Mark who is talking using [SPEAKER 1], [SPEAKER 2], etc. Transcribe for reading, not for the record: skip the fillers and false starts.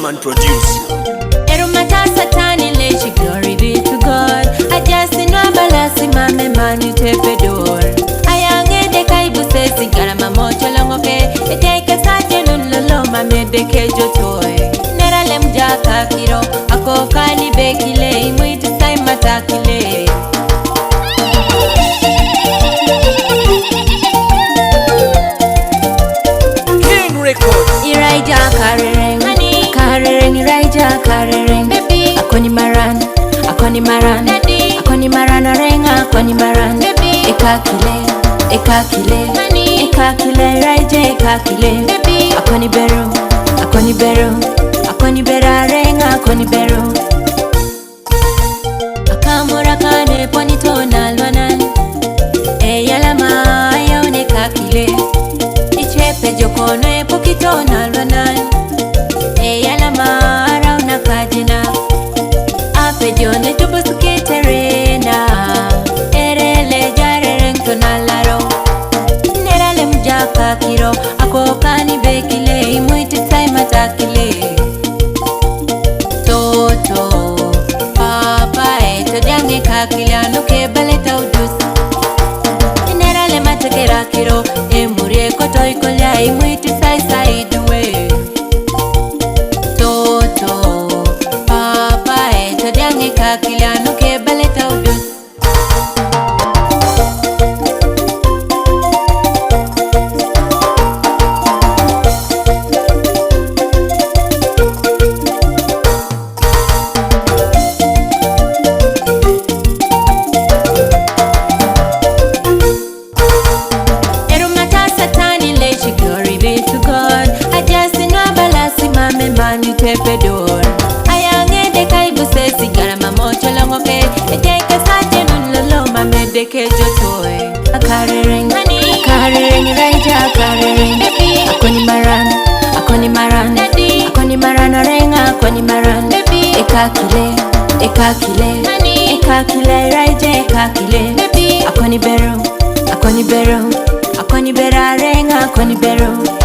[SPEAKER 1] man produce.
[SPEAKER 2] Erumata satani leshi, glory be to God. Ajasi no balasi mame manu tepedor. Ayange de kaibu sesi garama mocho longoke. Ejeka saje nulolo mame de kejo toy. Nera lemja kakiro, ako kani bekile, imuiti sai matakile. Iraija Akarereng, Akarereng, Iraija Akarereng. Baby, akoni maran, akoni maran, daddy, akoni maran arenga, akoni maran. Baby, ekakile, ekakile, honey, ekakile, Iraija ekakile. Baby, akoni beru, akoni beru, akoni beru arenga, akoni beru. Akamura kane ponito nalwanan, eyalama ayone kakile. Pejokono e pokito nalwanan eyala mara una kajina apejone tubusuke terena erele jarereng tonalaro nerale mjaka kiro akokani bekile imuiti sai matakile toto papa eto jange kakila nuke baleta udus nerale matakera kiro emurie koto ikolya imuiti sai sai duwe toto papa eto jange kakila nuke baleta udus. Tepedor ayange de kaibu sesi garama mocho longoke ejeka saje nulolo mame de kejo toy. Akarereng, Akarereng, Iraija Akarereng. Baby, akoni maran, akoni maran, daddy, akoni maran arenga, akoni maran. Baby, ekakile, ekakile, honey, ekakile, Iraija ekakile. Baby, akoni beru, akoni beru, akoni beru arenga, akoni beru.